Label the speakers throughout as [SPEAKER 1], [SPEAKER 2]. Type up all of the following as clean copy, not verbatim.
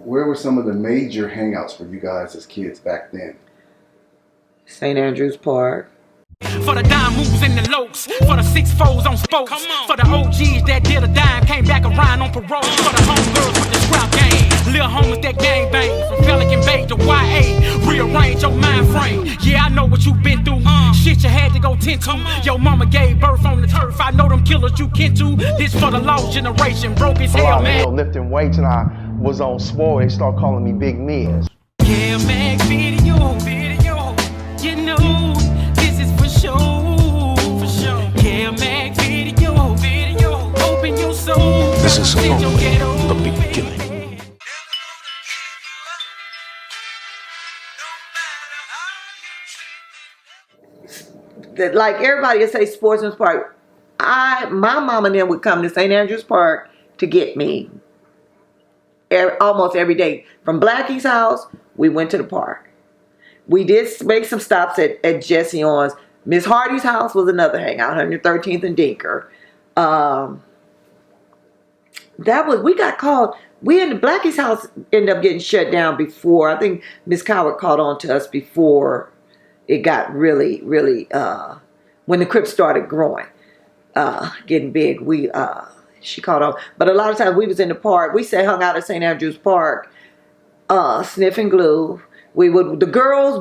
[SPEAKER 1] where were some of the major hangouts for you guys as kids back then?
[SPEAKER 2] St. Andrews Park.
[SPEAKER 3] For the dime moves in the lokes, for the 6-4s on spokes, for the OGs that did a dime, came back around on parole, for the homegirls with the scrap game, little homies that gang bang, from Pelican Bay to YA, rearrange your mind frame. Yeah, I know what you been through, shit you had to go tend to. Your mama gave birth on the turf, I know them killers you kin to. This for the lost generation, broke as hell, man.
[SPEAKER 4] Lifting weights and I was on swole, they start calling me Big Miz.
[SPEAKER 3] Kev Mac video, you know. Kev Mac video, open your soul.
[SPEAKER 5] This is only the beginning.
[SPEAKER 2] Like everybody would say Sportsman's Park. My mom and them would come to St. Andrews Park to get me almost every day. From Blackie's house, we went to the park. We did make some stops at Jesse Owens. Miss Hardy's house was another hangout, 113th and Dinker. We got called. We in the Blackie's house ended up getting shut down before. I think Miss Coward caught on to us before it got really, really, when the Crips started growing, getting big. She caught on. But a lot of times we was in the park. We hung out at St. Andrews Park, sniffing glue. We would go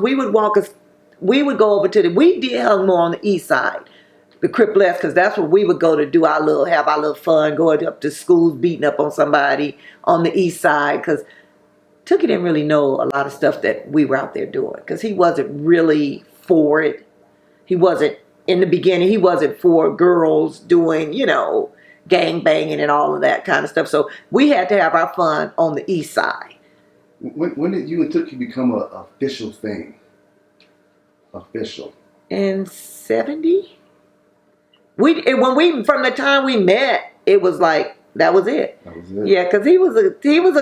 [SPEAKER 2] over to we did hung more on the east side, the Criplets, because that's where we would go to do have our little fun, going up to schools, beating up on somebody on the east side, because Tookie didn't really know a lot of stuff that we were out there doing, because he wasn't really for it. He wasn't, in the beginning, he wasn't for girls doing, gang banging and all of that kind of stuff. So we had to have our fun on the east side.
[SPEAKER 1] When did you and Tookie become an official thing? Official. In
[SPEAKER 2] 70. From the time we met, it was like that was it.
[SPEAKER 1] That was it.
[SPEAKER 2] Yeah, because he was a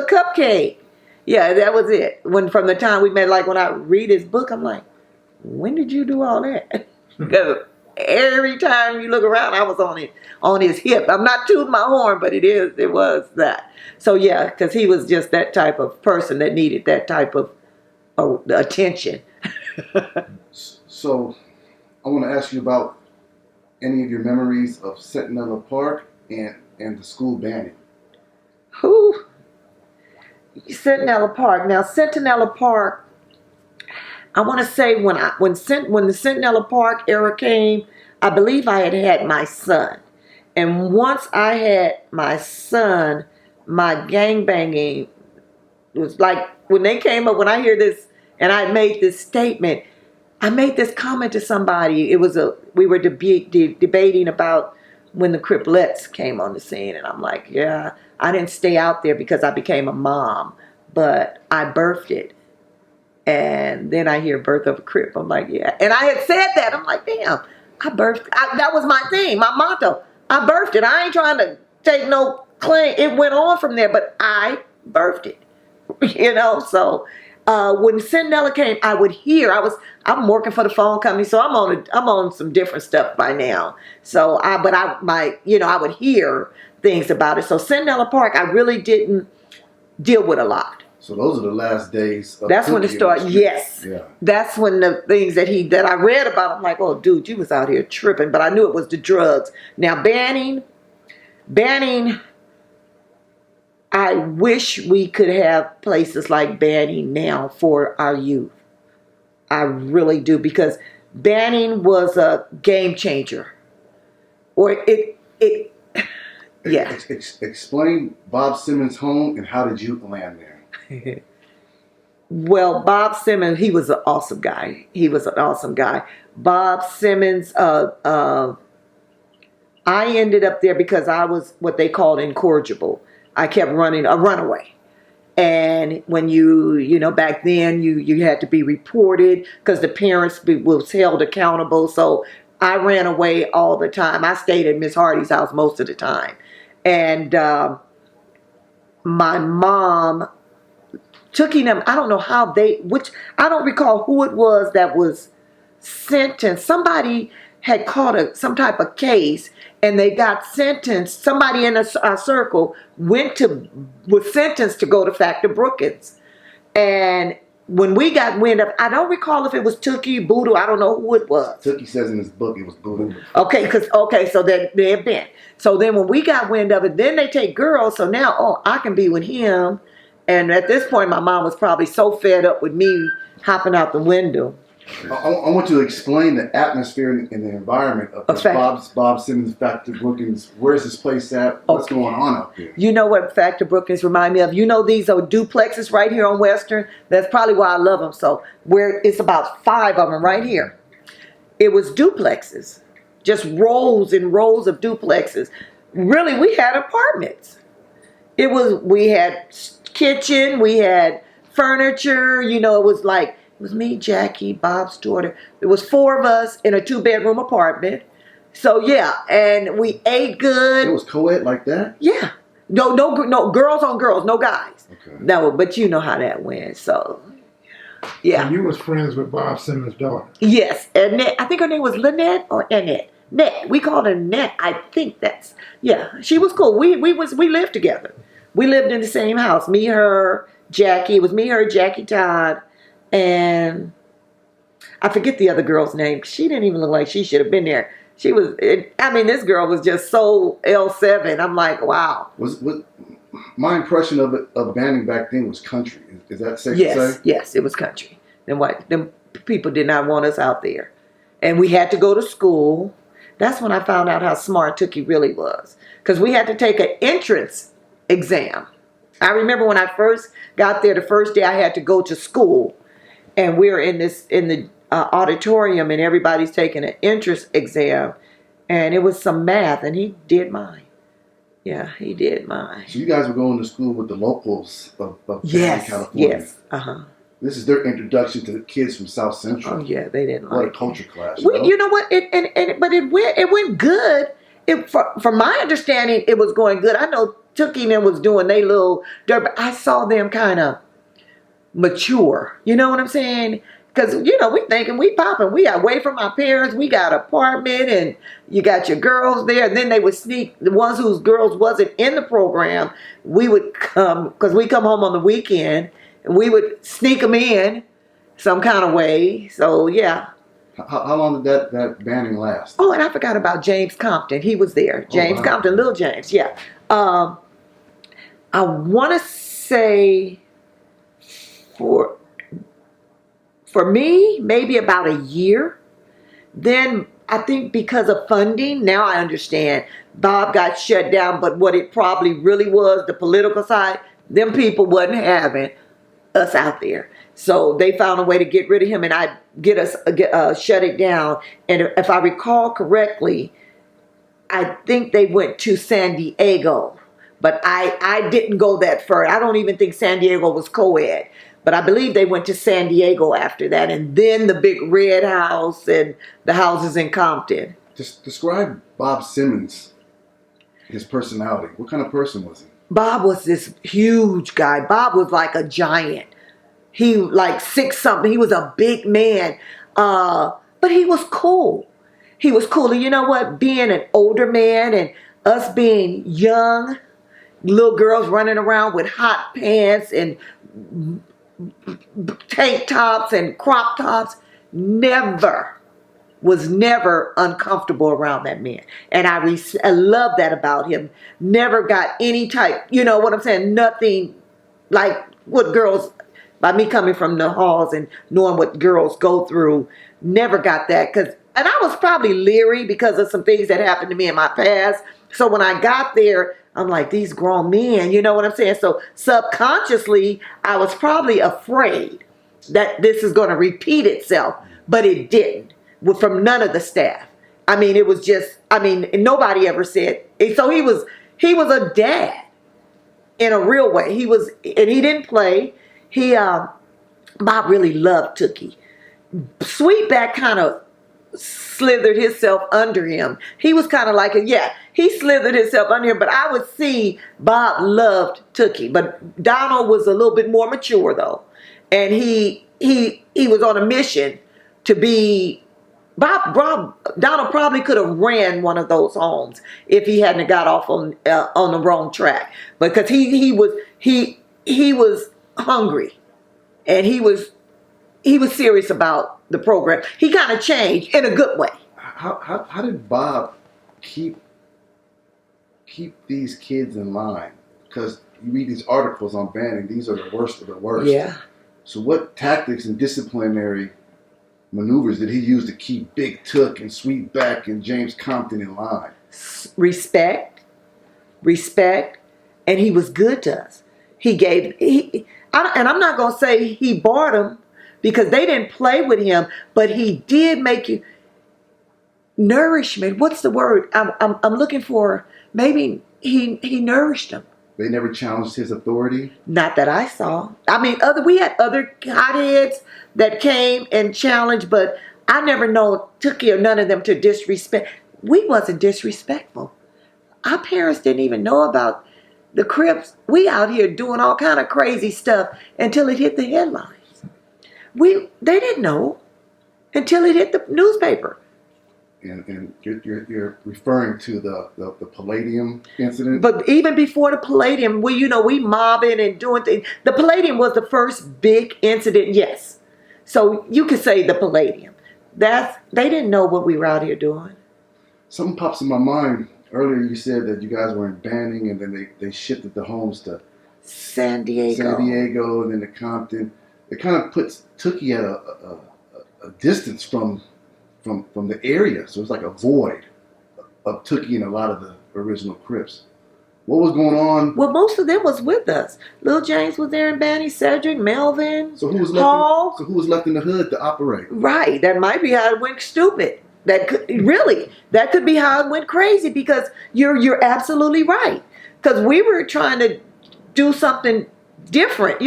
[SPEAKER 2] cupcake. Yeah, that was it. From the time we met, like when I read his book, I'm like, when did you do all that? Because every time you look around, I was on his hip. I'm not tooting my horn, but it was that. So yeah, because he was just that type of person that needed that type of attention.
[SPEAKER 1] So, I want to ask you about any of your memories of Centinela Park and the school banning.
[SPEAKER 2] Who? Centinela Park. Now, Centinela Park, I want to say when the Centinela Park era came, I believe I had my son. And once I had my son, my gangbanging was like, when they came up, when I hear this, and I made this statement, I made this comment to somebody. We were debating about when the Criplets came on the scene, and I'm like, yeah, I didn't stay out there because I became a mom, but I birthed it. And then I hear birth of a Crip. I'm like, yeah. And I had said that. I'm like, damn, I birthed. That was my thing, my motto. I birthed it. I ain't trying to take no claim. It went on from there, but I birthed it. So when Centinela came, I would hear. I'm working for the phone company, so I'm on some different stuff by now. So I would hear things about it. So Centinela Park, I really didn't deal with a lot.
[SPEAKER 1] So those are the last days of
[SPEAKER 2] That's when it started. Yes.
[SPEAKER 1] Yeah. That's
[SPEAKER 2] when the things that I read about, I'm like, oh, dude, you was out here tripping. But I knew it was the drugs. Now, banning, I wish we could have places like banning now for our youth. I really do, because banning was a game changer. Yeah.
[SPEAKER 1] Explain Bob Simmons' home and how did you land there?
[SPEAKER 2] Well, Bob Simmons, he was an awesome guy. Bob Simmons, I ended up there because I was what they called incorrigible. I kept running a runaway. And when back then you had to be reported because the parents was held accountable. So I ran away all the time. I stayed at Miss Hardy's house most of the time. And my mom Tookie them, I don't know how I don't recall who it was that was sentenced. Somebody had caught some type of case, and they got sentenced. Somebody in our circle was sentenced to go to Factor Brookins. And when we got wind of, I don't recall if it was Tookie, Voodoo, I don't know who it was.
[SPEAKER 1] Tookie says in his book it was Voodoo.
[SPEAKER 2] Okay, so they have been. So then when we got wind of it, then they take girls. So now, I can be with him. And at this point, my mom was probably so fed up with me hopping out the window.
[SPEAKER 1] I want you to explain the atmosphere and the environment of Bob Simmons, Factor Brookins. Where's this place at? What's going on out there?
[SPEAKER 2] You know what Factor Brookins remind me of? You know these are duplexes right here on Western? That's probably why I love them so. Where it's about 5 of them right here. It was duplexes. Just rows and rows of duplexes. Really, we had apartments. We had kitchen, we had furniture, it was me, Jackie, Bob's daughter. It was 4 of us in a 2-bedroom apartment. So yeah, and we ate good.
[SPEAKER 1] It was co-ed like that?
[SPEAKER 2] Yeah. No, girls on girls, no guys.
[SPEAKER 1] Okay.
[SPEAKER 2] No, but you know how that went. So yeah.
[SPEAKER 6] And you was friends with Bob Simmons' daughter.
[SPEAKER 2] Yes, Annette. I think her name was Lynette or Annette. Net. We called her Net. I think she was cool. We lived together. We lived in the same house. Me, her, Jackie. It was me, her, Jackie, Todd. And I forget the other girl's name. She didn't even look like she should have been there. This girl was just so L7. I'm like, wow.
[SPEAKER 1] My impression of banding back then was country. Is that safe to say?
[SPEAKER 2] Yes, it was country. Them people did not want us out there. And we had to go to school. That's when I found out how smart Tookie really was. Because we had to take an entrance exam. I remember when I first got there, the first day I had to go to school. And we're in the auditorium, and everybody's taking an entrance exam, and it was some math, and he did mine. Yeah, he did mine.
[SPEAKER 1] So you guys were going to school with the locals of California.
[SPEAKER 2] Yes,
[SPEAKER 1] This is their introduction to the kids from South Central.
[SPEAKER 2] Oh yeah, they didn't
[SPEAKER 1] what
[SPEAKER 2] like
[SPEAKER 1] a culture clash.
[SPEAKER 2] You know what? It went good. From my understanding, it was going good. I know Tookie and them was doing their little dirt, but I saw them kind of mature. You know what I'm saying? Because, we thinking we popping. We away from our parents. We got an apartment, and you got your girls there. And then they would sneak, the ones whose girls wasn't in the program, we would come, because we come home on the weekend, and we would sneak them in some kind of way. So, yeah.
[SPEAKER 1] How long did that banding last?
[SPEAKER 2] Oh, and I forgot about James Compton. He was there. James Compton, Little James, yeah. I want to say for me, maybe about a year. Then I think because of funding, now I understand, Bob got shut down, but what it probably really was, the political side, them people wasn't having us out there. So they found a way to get rid of him, and shut it down. And if I recall correctly, I think they went to San Diego, but I didn't go that far. I don't even think San Diego was co-ed. But I believe they went to San Diego after that, and then the big red house and the houses in Compton.
[SPEAKER 1] Just describe Bob Simmons, his personality. What kind of person was he?
[SPEAKER 2] Bob was this huge guy. Bob was like a giant. He like 6-something. He was a big man, but he was cool. He was cool. And you know what? Being an older man and us being young, little girls running around with hot pants and tank tops and crop tops, was never uncomfortable around that man. And I love that about him. Never got any type, you know what I'm saying? Nothing like what girls, by me coming from the halls and knowing what girls go through, never got that. And I was probably leery because of some things that happened to me in my past. So when I got there, I'm like, these grown men, you know what I'm saying? So subconsciously, I was probably afraid that this is going to repeat itself, but it didn't. From none of the staff. It was just, nobody ever said. So he was a dad in a real way. He didn't play. Bob really loved Tookie. Sweetback kind of slithered himself under him. He was kind of like, he slithered himself under him, but I would see Bob loved Tookie. But Donald was a little bit more mature though. And he was on a mission to be Donald probably could have ran one of those homes if he hadn't got off on the wrong track, because he was hungry, and he was serious about the program. He kind of changed in a good way.
[SPEAKER 1] How did Bob keep these kids in line? Because you read these articles on banning; these are the worst of the worst.
[SPEAKER 2] Yeah.
[SPEAKER 1] So what tactics and disciplinary maneuvers did he use to keep Big Took and Sweet Beck and James Compton in line?
[SPEAKER 2] Respect, and he was good to us. And I'm not gonna say he bought them, because they didn't play with him, but he did make you nourishment. What's the word I'm looking for? Maybe he nourished them.
[SPEAKER 1] They never challenged his authority?
[SPEAKER 2] Not that I saw. I mean, we had other hotheads that came and challenged, but I never know Tookie or none of them to disrespect. We wasn't disrespectful. Our parents didn't even know about the Crips. We out here doing all kind of crazy stuff until it hit the headlines. They didn't know until it hit the newspaper.
[SPEAKER 1] And you're referring to the Palladium incident?
[SPEAKER 2] But even before the Palladium, we mobbing and doing things. The Palladium was the first big incident, yes. So you could say the Palladium. They didn't know what we were out here doing.
[SPEAKER 1] Something pops in my mind. Earlier you said that you guys were in Banning, and then they shifted the homes to
[SPEAKER 2] San Diego,
[SPEAKER 1] and then to Compton. It kind of puts Tookie at a distance from the area, so it's like a void of Tookie and a lot of the original Crips. What was going on?
[SPEAKER 2] Well, most of them was with us. Lil James was there in Banning, Cedric, Melvin,
[SPEAKER 1] so who was
[SPEAKER 2] Paul.
[SPEAKER 1] who was left in the hood to operate?
[SPEAKER 2] Right, that might be how it went stupid. That could be how it went crazy, because you're absolutely right. Because we were trying to do something different,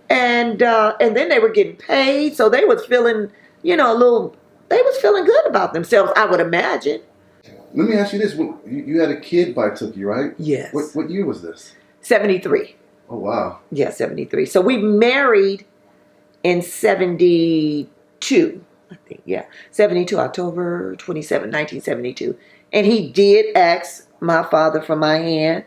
[SPEAKER 2] and then they were getting paid, so they was feeling, they was feeling good about themselves, I would imagine.
[SPEAKER 1] Let me ask you this: you had a kid by Tookie, right?
[SPEAKER 2] Yes.
[SPEAKER 1] What year was this?
[SPEAKER 2] 73.
[SPEAKER 1] Oh wow.
[SPEAKER 2] Yeah, 73. So we married in 72. I think, yeah. 72, October 27, 1972. And he did ask my father for my hand.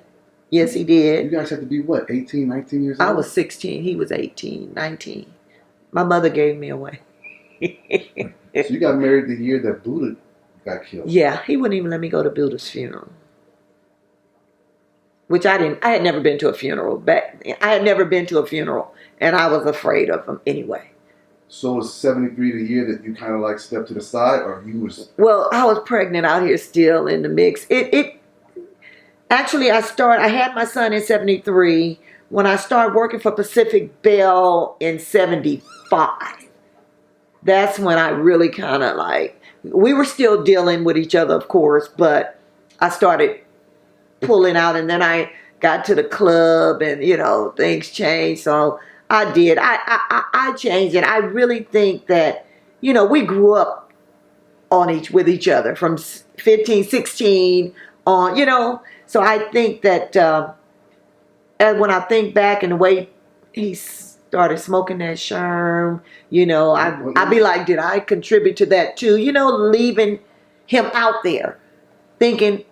[SPEAKER 2] Yes, he did.
[SPEAKER 1] You guys had to be, what, 18, 19 years old?
[SPEAKER 2] I was 16. He was 18, 19. My mother gave me away.
[SPEAKER 1] So you got married the year that Buddha got killed?
[SPEAKER 2] Yeah, he wouldn't even let me go to Buddha's funeral. Which I had never been to a funeral. I had never been to a funeral, and I was afraid of him anyway.
[SPEAKER 1] So was 73 the year that you kind of like stepped to the side, or you was?
[SPEAKER 2] Well, I was pregnant out here still in the mix. Actually, I had my son in 73. When I started working for Pacific Bell in 75, that's when I really kind of we were still dealing with each other, of course, but I started pulling out, and then I got to the club, and, things changed, so I did. I changed it. I really think that, we grew up with each other from 15, 16 on, so I think that, and when I think back and the way he started smoking that sherm, I'd be like, did I contribute to that too? Leaving him out there, thinking,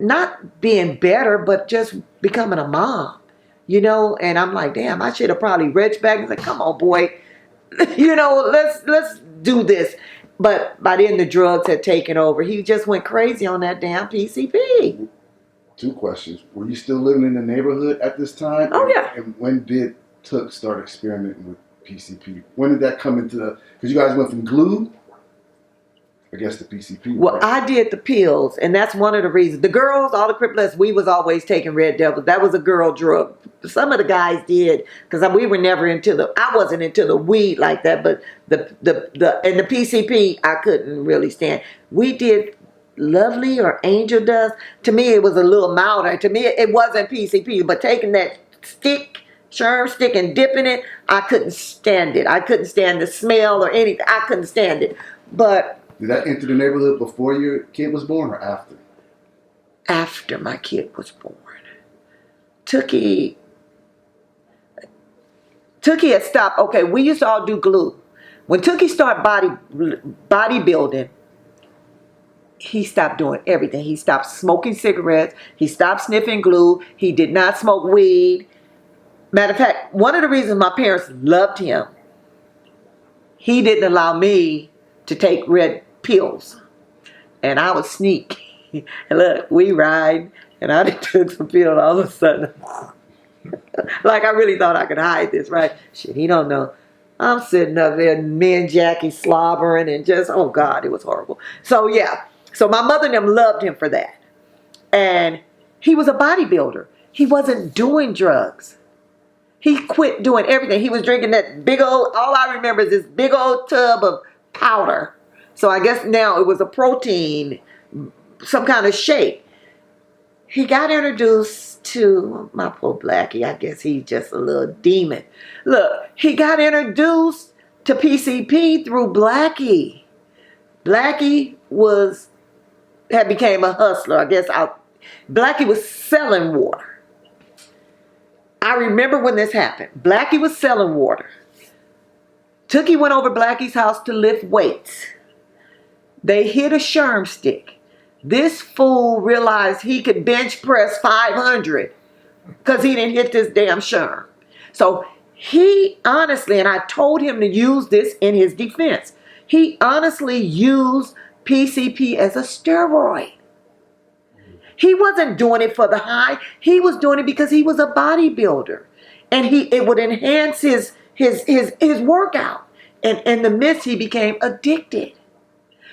[SPEAKER 2] not being better, but just becoming a mom. And I'm like, damn, I should have probably reached back and said, come on, boy, let's do this. But by then the drugs had taken over. He just went crazy on that damn PCP.
[SPEAKER 1] 2 questions. Were you still living in the neighborhood at this time?
[SPEAKER 2] Oh, yeah.
[SPEAKER 1] And when did Took start experimenting with PCP? When did that come into because you guys went from glue, I guess, to PCP.
[SPEAKER 2] Well,
[SPEAKER 1] right?
[SPEAKER 2] I did the pills, and that's one of the reasons. The girls, all the Criplets, we was always taking Red Devils. That was a girl drug. Some of the guys did, because we were never I wasn't into the weed like that, but the PCP, I couldn't really stand. We did Lovely or Angel Dust. To me, it was a little milder. To me, it wasn't PCP, but taking that sherm stick and dipping it, I couldn't stand it. I couldn't stand the smell or anything. I couldn't stand it. But
[SPEAKER 1] did that enter the neighborhood before your kid was born or after?
[SPEAKER 2] After my kid was born. Tookie had stopped. Okay, we used to all do glue. When Tookie started bodybuilding, he stopped doing everything. He stopped smoking cigarettes. He stopped sniffing glue. He did not smoke weed. Matter of fact, one of the reasons my parents loved him, he didn't allow me to take red pills. And I would sneak. Look, we ride, and I took some pills all of a sudden. Like I really thought I could hide this, right? Shit, he don't know. I'm sitting up there, me and Jackie slobbering and just, oh God, it was horrible. So yeah, so my mother and them loved him for that. And he was a bodybuilder. He wasn't doing drugs. He quit doing everything. He was drinking that big old, all I remember is this big old tub of powder. So I guess now it was a protein, some kind of shake. He got introduced to my poor Blackie. I guess he's just a little demon. Look, he got introduced to PCP through Blackie. Blackie had became a hustler. I guess Blackie was selling water. I remember when this happened. Blackie was selling water. Tookie went over Blackie's house to lift weights. They hit a sherm stick. This fool realized he could bench press 500 because he didn't hit this damn sherm. So he honestly, and I told him to use this in his defense, he honestly used PCP as a steroid. He wasn't doing it for the high. He was doing it because he was a bodybuilder. And it would enhance his workout. And in the midst, he became addicted.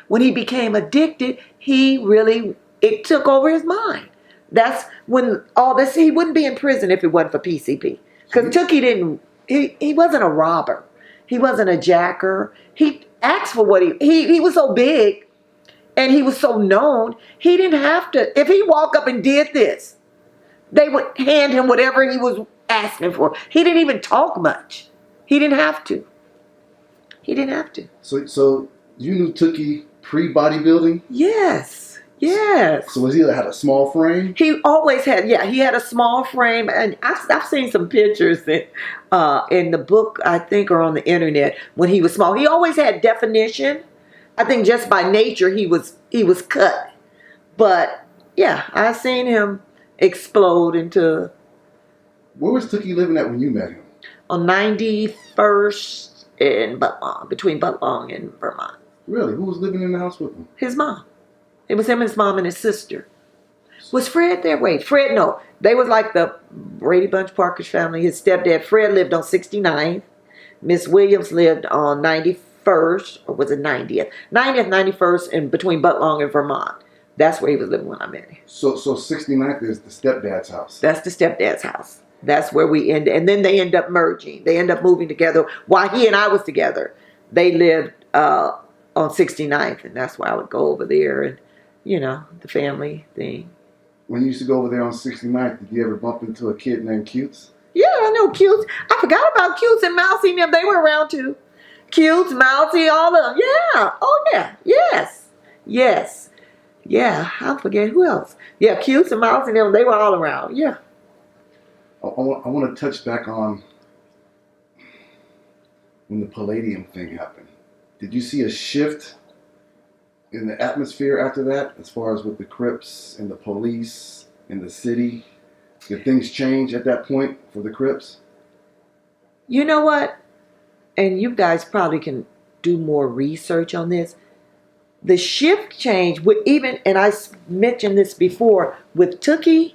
[SPEAKER 2] When he became addicted, it took over his mind. That's when all this, he wouldn't be in prison if it wasn't for PCP. Because Tookie he wasn't a robber. He wasn't a jacker. He asked for what he was so big and he was so known, he didn't have to, if he walked up and did this, they would hand him whatever he was asking for. He didn't even talk much. He didn't have to. He didn't have to.
[SPEAKER 1] So you knew Tookie pre-bodybuilding?
[SPEAKER 2] Yes.
[SPEAKER 1] So was he had a small frame?
[SPEAKER 2] He always had, he had a small frame. And I've seen some pictures in the book, I think, or on the internet when he was small. He always had definition. I think just by nature he was cut. But yeah, I've seen him explode into...
[SPEAKER 1] Where was Tookie living at when you met him?
[SPEAKER 2] On 91st in Butlong, between Butlong and Vermont.
[SPEAKER 1] Really? Who was living in the house with him?
[SPEAKER 2] His mom. It was him, his mom, and his sister. Was Fred there? Wait, Fred, no. They was like the Brady Bunch Parker's family. His stepdad, Fred, lived on 69th. Miss Williams lived on 91st, or was it 90th? 90th, 91st, and between Butlong and Vermont. That's where he was living when I met him.
[SPEAKER 1] So 69th is the stepdad's house.
[SPEAKER 2] That's the stepdad's house. That's where we ended. And then they end up merging. They end up moving together. While he and I was together, they lived on 69th. And that's why I would go over there and, the family thing.
[SPEAKER 1] When you used to go over there on 69th, did you ever bump into a kid named Cutes?
[SPEAKER 2] Yeah, I know Cutes. I forgot about Cutes and Mousy and them. They were around too. Cutes, Mousy, all of them. Yeah. Oh, yeah. Yes. Yes. Yeah. I forget who else. Yeah, Cutes and Mousy and them. They were all around. Yeah.
[SPEAKER 1] I want to touch back on when the Palladium thing happened. Did you see a shift in the atmosphere after that, as far as with the Crips and the police in the city? Did things change at that point for the Crips?
[SPEAKER 2] You know what? And you guys probably can do more research on this. The shift changed with and I mentioned this before, with Tookie,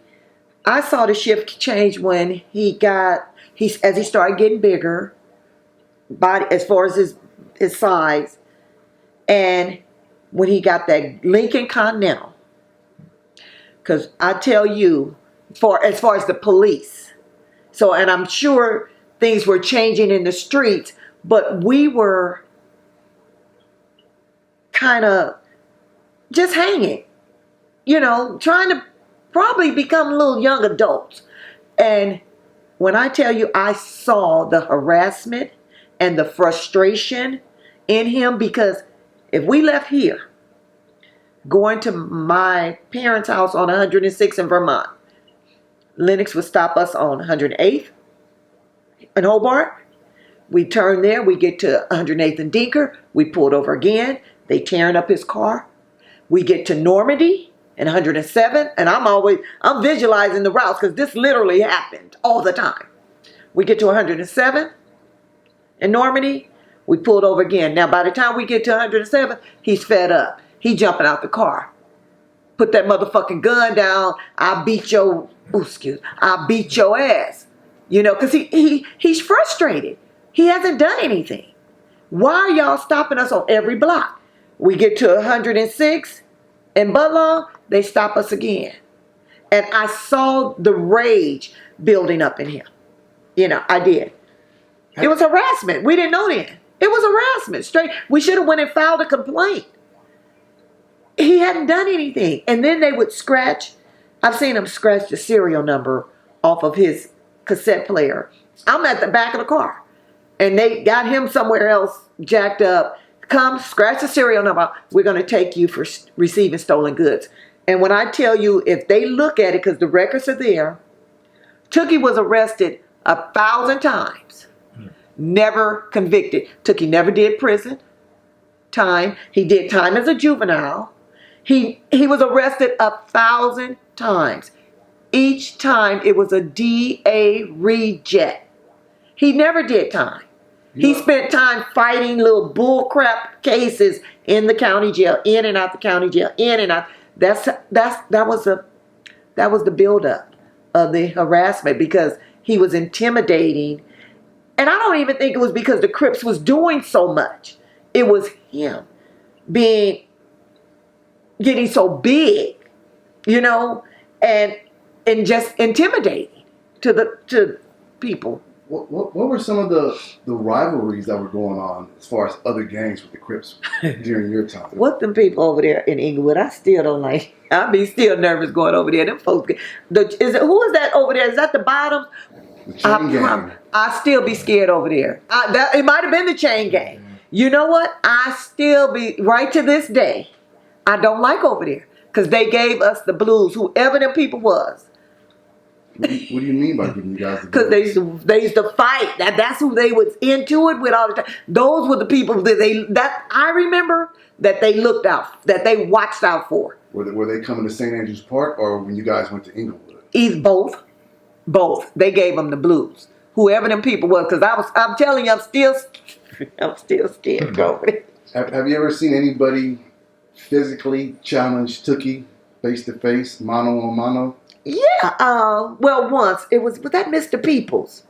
[SPEAKER 2] I saw the shift change when as he started getting bigger, as far as his size, and when he got that Lincoln Continental. Because I tell you, as far as the police, and I'm sure things were changing in the streets, but we were kind of just hanging, trying to probably become little young adults. And when I tell you, I saw the harassment and the frustration in him, because if we left here, going to my parents' house on 106th in Vermont, Lennox would stop us on 108th in Hobart. We turn there. We get to 108th and Dinker. We pulled over again. They tearing up his car. We get to Normandy and 107th. And I'm visualizing the routes because this literally happened all the time. We get to 107th in Normandy. We pulled over again. Now, by the time we get to 107th, he's fed up. He jumping out the car. Put that motherfucking gun down. I'll beat your ass. You know, because he's frustrated. He hasn't done anything. Why are y'all stopping us on every block? We get to 106 in Budlaw, they stop us again. And I saw the rage building up in him. You know, I did. It was harassment. We didn't know then. It was harassment. Straight. We should have went and filed a complaint. He hadn't done anything. And then they would scratch. I've seen him scratch the serial number off of his cassette player. I'm at the back of the car. And they got him somewhere else jacked up. Come, scratch the serial number. We're going to take you for receiving stolen goods. And when I tell you, if they look at it, because the records are there, Tookie was arrested 1,000 times. Never convicted. Tookie never did prison time. He did time as a juvenile. He was arrested 1,000 times. Each time it was a DA reject. He never did time. He spent time fighting little bullcrap cases in the county jail, in and out the county jail, in and out. That was the buildup of the harassment because he was intimidating. And I don't even think it was because the Crips was doing so much. It was him getting so big, you know, and just intimidating to people.
[SPEAKER 1] What were some of the rivalries that were going on as far as other gangs with the Crips during your time?
[SPEAKER 2] What them people over there in Inglewood, I still don't like. I be still nervous going over there. Them folks, who is that over there? Is that the bottom?
[SPEAKER 1] The chain gang.
[SPEAKER 2] I still be scared over there. It might have been the chain gang. You know what? I still be, right to this day, I don't like over there because they gave us the blues, whoever them people was.
[SPEAKER 1] What do you mean by giving you guys the
[SPEAKER 2] Because they used to fight. That's who they was into it with all the time. Those were the people that I remember that they looked out, that they watched out for.
[SPEAKER 1] Were they coming to St. Andrews Park or when you guys went to Inglewood?
[SPEAKER 2] Either both. Both. They gave them the blues. Whoever them people was. Because I'm telling you, I'm still scared to go over there.
[SPEAKER 1] Have you ever seen anybody physically challenge Tookie face to face, mano a mano?
[SPEAKER 2] Yeah, well, once it was that Mr. Peoples.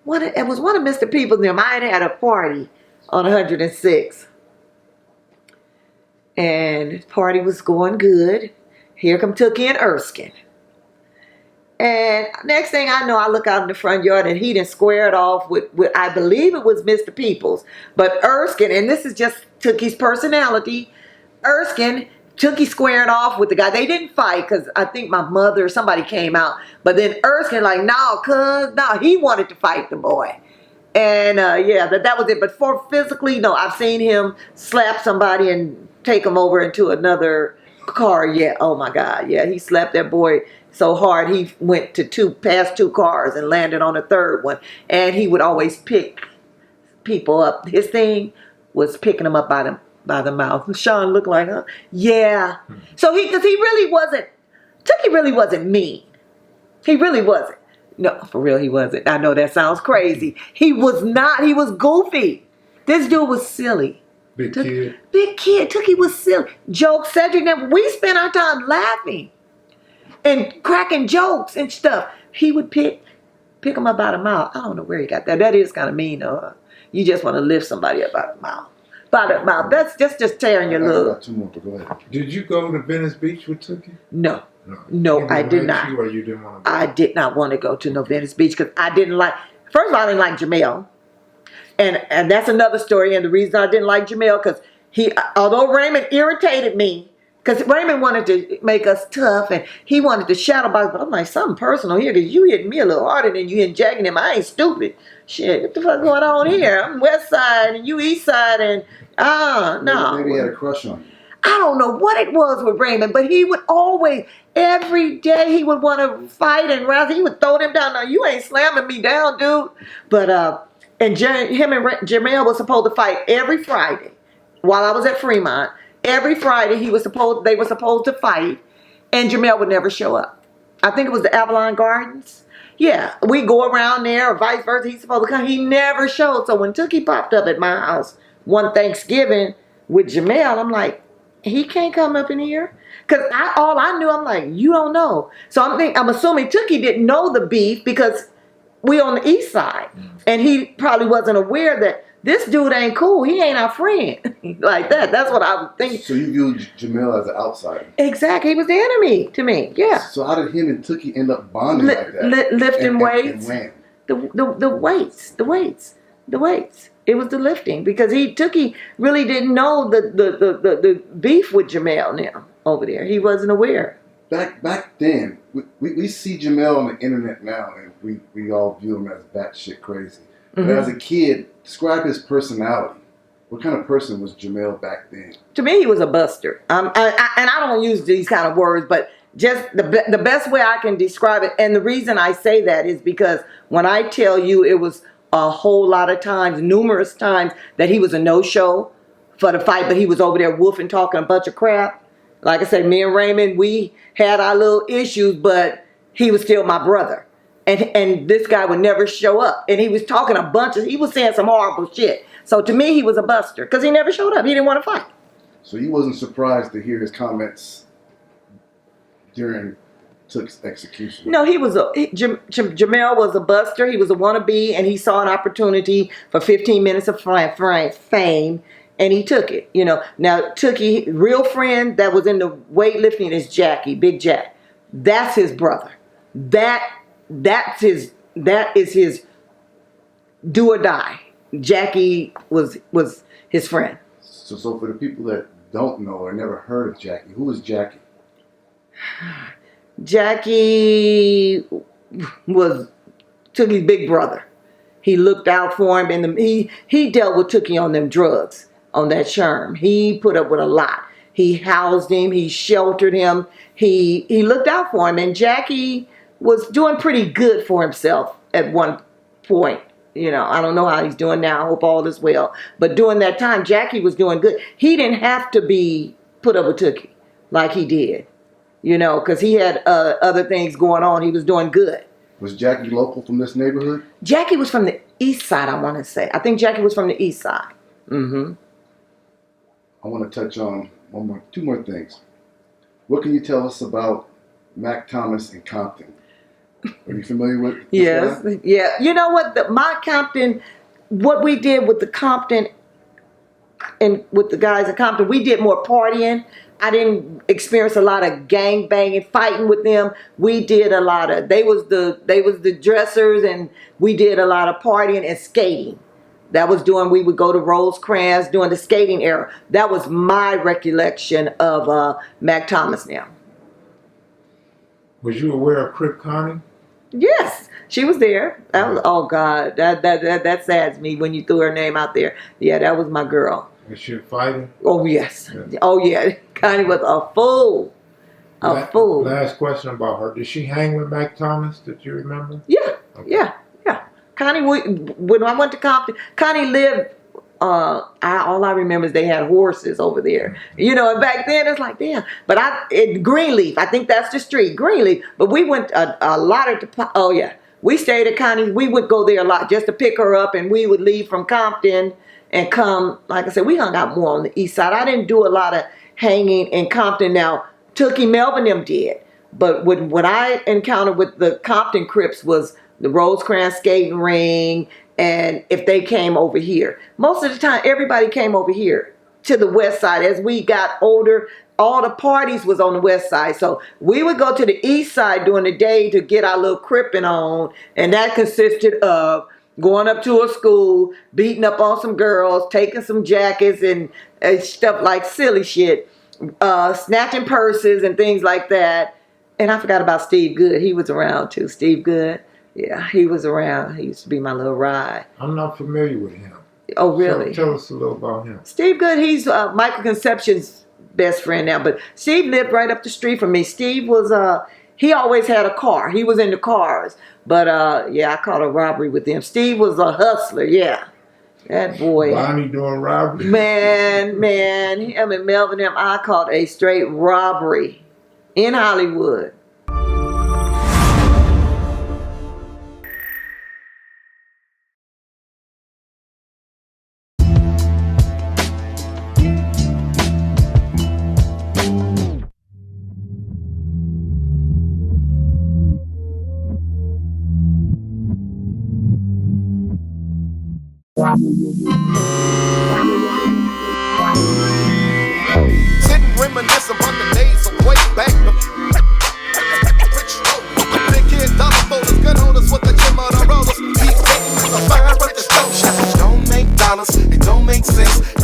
[SPEAKER 2] It was one of Mr. Peoples. Them. I had a party on 106, and the party was going good. Here come Tookie and Erskine, and next thing I know, I look out in the front yard, and he done squared off with I believe it was Mr. Peoples, but Erskine, and this is just Tookie's personality. Erskine. Tookie squaring off with the guy. They didn't fight because I think my mother or somebody came out. But then Erskine like, no, he wanted to fight the boy. And that was it. But for physically, no, I've seen him slap somebody and take him over into another car. Yeah, oh my God. Yeah, he slapped that boy so hard he went to past two cars and landed on a third one. And he would always pick people up. His thing was picking them up by the mouth. Sean looked like, huh? Yeah. So because he really wasn't, Tookie really wasn't mean. He really wasn't. No, for real, he wasn't. I know that sounds crazy. He was not. He was goofy. This dude was silly.
[SPEAKER 6] Big kid.
[SPEAKER 2] Tookie was silly. Jokes, Cedric, we spent our time laughing and cracking jokes and stuff. He would pick him up by the mouth. I don't know where he got that. That is kind of mean, though. Huh? You just want to lift somebody up by the mouth. By the mouth. That's just tearing your love.
[SPEAKER 1] I got two more, but go ahead.
[SPEAKER 6] Did you go to Venice Beach with Tookie?
[SPEAKER 2] No, I did not.
[SPEAKER 6] You or you didn't want to go?
[SPEAKER 2] I did not want to go to no Venice Beach because I didn't like. First of all, I didn't like Jamel, and that's another story. And the reason I didn't like Jamel because although Raymond irritated me because Raymond wanted to make us tough and he wanted to shadow box, but I'm like something personal here because you hitting me a little harder than you hitting Jackie him. I ain't stupid. Shit, what the fuck going on here? I'm West Side and you East Side and no.
[SPEAKER 1] Maybe he had a crush on you.
[SPEAKER 2] I don't know what it was with Raymond, but he would always, every day, he would want to fight and wrestle. He would throw them down. No, you ain't slamming me down, dude. But and him and Jamel was supposed to fight every Friday while I was at Fremont. Every Friday they were supposed to fight, and Jamel would never show up. I think it was the Avalon Gardens. Yeah, we go around there or vice versa. He's supposed to come. He never showed. So when Tookie popped up at my house one Thanksgiving with Jamel, I'm like, he can't come up in here. Because all I knew, I'm like, you don't know. So I'm assuming Tookie didn't know the beef because we on the east side. And he probably wasn't aware that this dude ain't cool. He ain't our friend. Like that. That's what I was thinking.
[SPEAKER 1] So you viewed Jamel as an outsider.
[SPEAKER 2] Exactly. He was the enemy to me. Yeah.
[SPEAKER 1] So how did him and Tookie end up bonding like that?
[SPEAKER 2] Lifting weights.
[SPEAKER 1] And when?
[SPEAKER 2] The weights. It was the lifting because Tookie really didn't know the beef with Jamel now over there. He wasn't aware.
[SPEAKER 1] Back then, we see Jamel on the internet now, and we all view him as batshit crazy. But as a kid, describe his personality. What kind of person was Jamel back then? To
[SPEAKER 2] me, he was a buster. And I don't use these kind of words, but just the best way I can describe it. And the reason I say that is because when I tell you it was a whole lot of times, numerous times, that he was a no-show for the fight, but he was over there woofing, talking a bunch of crap. Like I said, me and Raymond, we had our little issues, but he was still my brother. And this guy would never show up. And he was talking he was saying some horrible shit. So to me, he was a buster because he never showed up. He didn't want to fight.
[SPEAKER 1] So you wasn't surprised to hear his comments during Took's execution?
[SPEAKER 2] No, Jamel was a buster. He was a wannabe, and he saw an opportunity for 15 minutes of fame, and he took it. You know, now Tookie, real friend that was in the weightlifting is Jackie, Big Jack. That's his brother. That is his do or die. Jackie was his friend.
[SPEAKER 1] So for the people that don't know or never heard of Jackie, who is Jackie?
[SPEAKER 2] Jackie was Tookie's big brother. He looked out for him, and he dealt with Tookie on them drugs, on that Sherm. He put up with a lot. He housed him. He sheltered him. He looked out for him, and Jackie was doing pretty good for himself at one point. You know, I don't know how he's doing now. I hope all is well. But during that time, Jackie was doing good. He didn't have to be put up with Tookie like he did, you know, because he had other things going on. He was doing good.
[SPEAKER 1] Was Jackie local from this neighborhood?
[SPEAKER 2] Jackie was from the east side, I want to say. I think Jackie was from the east side. Mm-hmm.
[SPEAKER 1] I want to touch on two more things. What can you tell us about Mac Thomas and Compton? Are you familiar with this
[SPEAKER 2] Yes.
[SPEAKER 1] guy?
[SPEAKER 2] Yeah. You know what? My Compton, what we did with the Compton and with the guys at Compton, we did more partying. I didn't experience a lot of gang banging, fighting with them. We did a lot of, they was the dressers, and we did a lot of partying and skating. That was we would go to Rosecrans during the skating era. That was my recollection of Mac Thomas now.
[SPEAKER 6] Was you aware of Crip Connie?
[SPEAKER 2] Yes, she was there. That was, oh God, that saddens me when you threw her name out there. Yeah, that was my girl.
[SPEAKER 6] Was she fighting?
[SPEAKER 2] Oh yes.
[SPEAKER 6] Yeah.
[SPEAKER 2] Oh yeah. Connie was a fool. Fool.
[SPEAKER 6] Last question about her. Did she hang with Mac Thomas? Did you remember?
[SPEAKER 2] Yeah.
[SPEAKER 6] Okay.
[SPEAKER 2] Yeah. Connie, when I went to Compton, Connie lived. All I remember is they had horses over there. You know, and back then it's like, damn. But Greenleaf, I think that's the street, Greenleaf. But we went a lot of, we stayed at Connie's. We would go there a lot just to pick her up, and we would leave from Compton and come, like I said, we hung out more on the east side. I didn't do a lot of hanging in Compton. Now, Tookie, Melvin, them did. But what I encountered with the Compton Crips was the Rosecrans skating ring, and if they came over here. Most of the time, everybody came over here to the west side. As we got older, all the parties was on the west side. So we would go to the east side during the day to get our little cripping on, and that consisted of going up to a school, beating up on some girls, taking some jackets and stuff like silly shit, snatching purses and things like that. And I forgot about Steve Good. He was around too. Steve Good. Yeah, he was around. He used to be my little ride.
[SPEAKER 6] I'm not familiar with him.
[SPEAKER 2] Oh, really?
[SPEAKER 6] Tell us a little about him.
[SPEAKER 2] Steve Good, he's Michael Conception's best friend now. But Steve lived right up the street from me. Steve was, he always had a car. He was into cars. But yeah, I caught a robbery with him. Steve was a hustler, yeah. That boy.
[SPEAKER 6] Bonnie doing robbery.
[SPEAKER 2] Man, him and Melvin, him, I caught a straight robbery in Hollywood.
[SPEAKER 7] Sitting reminiscing on the days of way back. Big kid, double folders, gun holders with the gym on the rollers. Keep taking the fire, but the dope shots don't make dollars. It don't make sense.